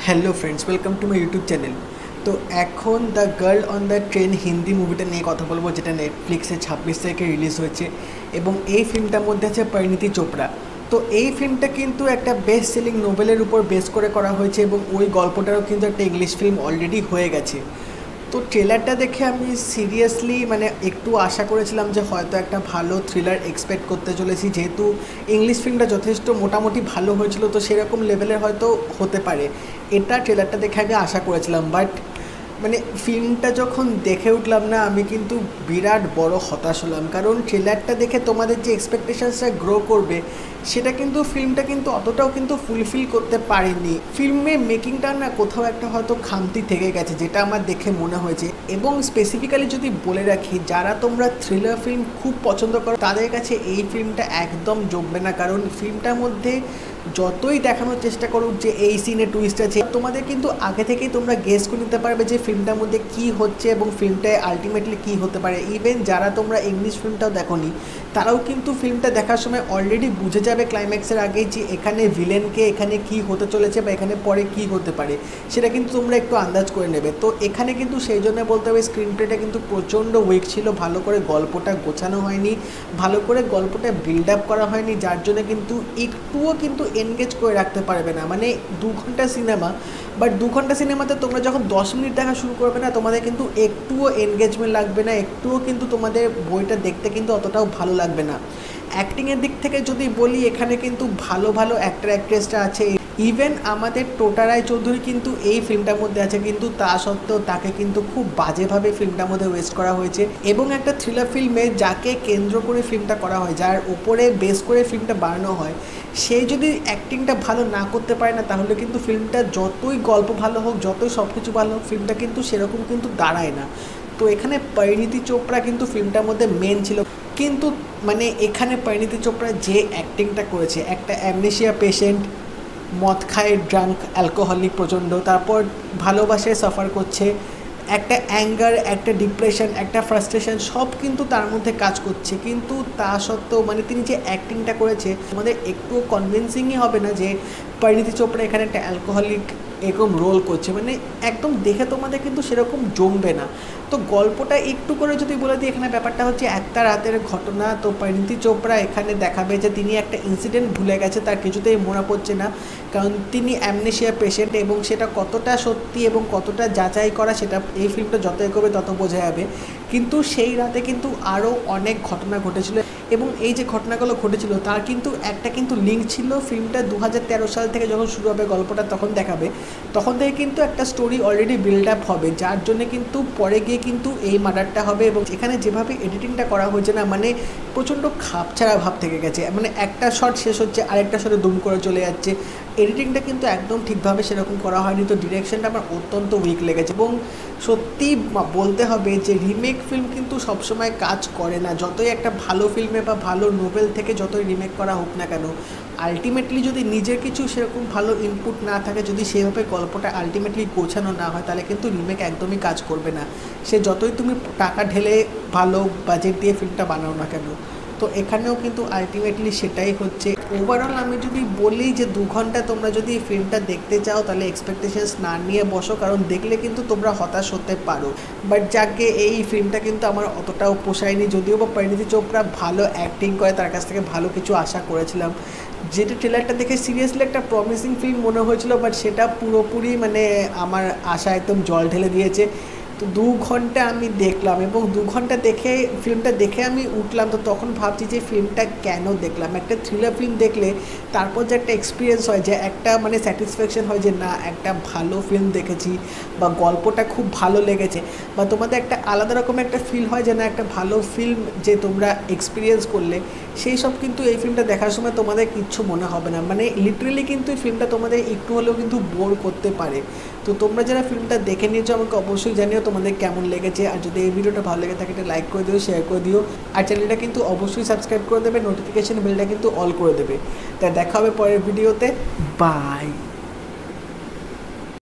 Hello friends, welcome to my YouTube channel. তো এখন the girl on the train Hindi মুভিটা নিয়ে কথা বলবো, যেটা নেটফ্লিক্সে 26 তারিখে রিলিজ হয়েছে এবং এই ফিল্মটার মধ্যে আছে পরিণীতি চোপড়া। তো এই ফিল্মটা কিন্তু একটা বেস্ট সেলিং নোভেলের উপর বেস করে করা হয়েছে এবং ওই গল্পটারও কিন্তু একটা ইংলিশ ফিল্ম অলরেডি হয়ে গেছে। তো ট্রেলারটা দেখে আমি সিরিয়াসলি একটু আশা করেছিলাম যে হয়তো একটা ভালো থ্রিলার এক্সপেক্ট করতে চলেছি, যেহেতু ইংলিশ ফিল্মটা যথেষ্ট মোটামুটি ভালো হয়েছিল, তো সেরকম লেভেলের হয়তো হতে পারে এটা ট্রেলারটা দেখে আমি আশা করেছিলাম। বাট ফিল্মটা যখন দেখে উঠলাম না, আমি কিন্তু বিরাট বড় হতাশ হলাম, কারণ ট্রেলারটা দেখে তোমাদের যে এক্সপেকটেশনসটা গ্রো করবে সেটা কিন্তু ফিল্মটা কিন্তু অতটাও কিন্তু ফুলফিল করতে পারেনি। ফিল্মের মেকিংটা না কোথাও একটা হয়তো খামতি থেকে গেছে, যেটা আমার দেখে মনে হয়েছে। এবং স্পেসিফিক্যালি যদি বলে রাখি, যারা তোমরা থ্রিলার ফিল্ম খুব পছন্দ করো তাদের কাছে এই ফিল্মটা একদম জমবে না, কারণ ফিল্মটার মধ্যে যতই দেখানোর চেষ্টা করুক যে এই সিনে টুইস্ট আছে, তোমাদের কিন্তু আগে থেকেই তোমরা গেস করে নিতে পারবে যে ফিল্মটার মধ্যে কী হচ্ছে এবং ফিল্মটায় আলটিমেটলি কী হতে পারে। ইভেন যারা তোমরা ইংলিশ ফিল্মটাও দেখোনি তারাও কিন্তু ফিল্মটা দেখার সময় অলরেডি বুঝে যাবে ক্লাইম্যাক্সের আগেই যে এখানে ভিলেনকে এখানে কি হতে চলেছে বা এখানে পরে কি হতে পারে, সেটা কিন্তু তোমরা একটু আন্দাজ করে নেবে। তো এখানে কিন্তু সেই জন্য বলতে হবে স্ক্রিন প্লেটা কিন্তু প্রচণ্ড উইক ছিল, ভালো করে গল্পটা গোছানো হয়নি, ভালো করে গল্পটা বিল্ড আপ করা হয়নি, যার জন্য কিন্তু একটুও কিন্তু এনগেজ করে রাখতে পারবে না। 2 ঘন্টা সিনেমা, বাট 2 ঘন্টা সিনেমাতে তোমরা যখন 10 মিনিট দেখা শুরু করবে না, তোমাদের কিন্তু একটুও এনগেজমেন্ট লাগবে না, একটুও কিন্তু তোমাদের বইটা দেখতে কিন্তু অতটাও ভালো লাগবে না। অ্যাক্টিংয়ের দিক থেকে যদি বলি, এখানে কিন্তু ভালো ভালো অ্যাক্টর অ্যাক্ট্রেসরা আছে। ইভেন আমাদের টোটা রায়চৌধুরী কিন্তু এই ফিল্মটার মধ্যে আছে, কিন্তু তা সত্ত্বেও তাকে কিন্তু খুব বাজেভাবে ফিল্মটার মধ্যে ওয়েস্ট করা হয়েছে। এবং একটা থ্রিলার ফিল্মে যাকে কেন্দ্র করে ফিল্মটা করা হয়, যার ওপরে বেস করে ফিল্মটা বানানো হয়, সে যদি অ্যাক্টিংটা ভালো না করতে পারে না, তাহলে কিন্তু ফিল্মটা যতই গল্প ভালো হোক, যতই সব কিছু ভালো হোক, ফিল্মটা কিন্তু সেরকম কিন্তু দাঁড়ায় না। তো এখানে পরিণীতি চোপড়া কিন্তু ফিল্মটার মধ্যে মেন ছিল, কিন্তু এখানে পরিণীতি চোপড়া যে অ্যাক্টিংটা করেছে, একটা অ্যামনেশিয়া পেশেন্ট, মদ খায়, ড্রাঙ্ক, অ্যালকোহলিক প্রচণ্ড, তারপর ভালোবাসায় সাফার করছে, একটা অ্যাঙ্গার, একটা ডিপ্রেশন, একটা ফ্রাস্ট্রেশন, সব কিন্তু তার মধ্যে কাজ করছে। কিন্তু তা সত্ত্বেও তিনি যে অ্যাক্টিংটা করেছে, আমাদের একটুও কনভিন্সিংই হবে না যে পরিণীতি চোপড়া এখানে একটা অ্যালকোহলিক এরকম রোল করছে। একদম দেখে তোমাদের কিন্তু সেরকম জমবে না। তো গল্পটা একটু করে যদি বলে দিই, এখানে ব্যাপারটা হচ্ছে একটা রাতের ঘটনা। তো পরিণীতি চোপড়া এখানে দেখাবে যে তিনি একটা ইনসিডেন্ট ভুলে গেছে, তার কিছুতেই মনে পড়ছে না, কারণ তিনি অ্যামনেশিয়া পেশেন্ট, এবং সেটা কতটা সত্যি এবং কতটা যাচাই করা সেটা এই ফিল্মটা যত এগোবে তত বোঝা যাবে। কিন্তু সেই রাতে কিন্তু আরও অনেক ঘটনা ঘটেছিল, এবং এই যে ঘটনাগুলো ঘটেছিল তার কিন্তু একটা লিঙ্ক ছিল ফিল্মটা 2013 সাল থেকে যখন শুরু হবে গল্পটা, তখন দেখাবে, তখন থেকে কিন্তু একটা স্টোরি অলরেডি বিল্ড আপ হবে, যার জন্য কিন্তু পরে গিয়ে কিন্তু এই মার্ডারটা হবে। এবং এখানে যেভাবে এডিটিংটা করা হয়েছে না, প্রচণ্ড খাপছাড়া ভাব থেকে গেছে। একটা শট শেষ হচ্ছে, আরেকটা শটে দুম করে চলে যাচ্ছে, এডিটিংটা কিন্তু একদম ঠিকভাবে সেরকম করা হয়নি। তো ডিরেকশনটা আমার অত্যন্ত উইক লেগেছে, এবং সত্যি বলতে হবে যে রিমেক ফিল্ম কিন্তু সবসময় কাজ করে না। যতই একটা ভালো ফিল্মে বা ভালো নোভেল থেকে যতই রিমেক করা হোক না কেন, আলটিমেটলি যদি নিজের কিছু সেরকম ভালো ইনপুট না থাকে, যদি সেভাবে গল্পটা আলটিমেটলি গোছানো না হয়, তাহলে কিন্তু রিমেক একদমই কাজ করবে না, সে যতই তুমি টাকা ঢেলে ভালো বাজেট দিয়ে ফিল্মটা বানাও না কেন। তো এখানেও কিন্তু আলটিমেটলি সেটাই হচ্ছে। ওভারঅল আমি যদি বলি যে 2 ঘন্টা তোমরা যদি এই ফিল্মটা দেখতে চাও, তাহলে এক্সপেকটেশনস না নিয়ে বসো, কারণ দেখলে কিন্তু তোমরা হতাশ হতে পারো। বাট যাকে এই ফিল্মটা কিন্তু আমার অতটাও পোষায়নি, যদিও বা পরিণীতি চোপড়া ভালো অ্যাক্টিং করে, তার কাছ থেকে ভালো কিছু আশা করেছিলাম। যেটা ট্রেলারটা দেখে সিরিয়াসলি একটা প্রমিসিং ফিল্ম মনে হয়েছিল, বাট সেটা পুরোপুরি আমার আশা একদম জল ঢেলে দিয়েছে। তো 2 ঘন্টা আমি দেখলাম, এবং 2 ঘন্টা দেখে ফিল্মটা দেখে আমি উঠলাম। তো তখন ভাবছি যে ফিল্মটা কেন দেখলাম। একটা থ্রিলার ফিল্ম দেখলে তারপর যে একটা এক্সপিরিয়েন্স হয়, যে একটা স্যাটিসফ্যাকশন হয় যে না, একটা ভালো ফিল্ম দেখেছি, বা গল্পটা খুব ভালো লেগেছে, বা তোমাদের একটা আলাদা রকম একটা ফিল হয় যে না, একটা ভালো ফিল্ম যে তোমরা এক্সপিরিয়েন্স করলে, সেই সব কিন্তু এই ফিল্মটা দেখার সময় তোমাদের কিচ্ছু মনে হবে না। লিটারেলি কিন্তু এই ফিল্মটা তোমাদের একটু হলেও কিন্তু বোর করতে পারে। তো তোমরা যারা ফিল্মটা দেখে নিয়েছো, আমাকে অবশ্যই জানিও তোমাদের কেমন লেগেছে। আর যদি এই ভিডিওটা ভালো লেগে থাকে, এটা লাইক করে দিও, শেয়ার করে দিও, আর চ্যানেলটা কিন্তু অবশ্যই সাবস্ক্রাইব করে দেবে, নোটিফিকেশন বেলটা কিন্তু অল করে দেবে। তাই দেখা হবে পরের ভিডিওতে। বাই।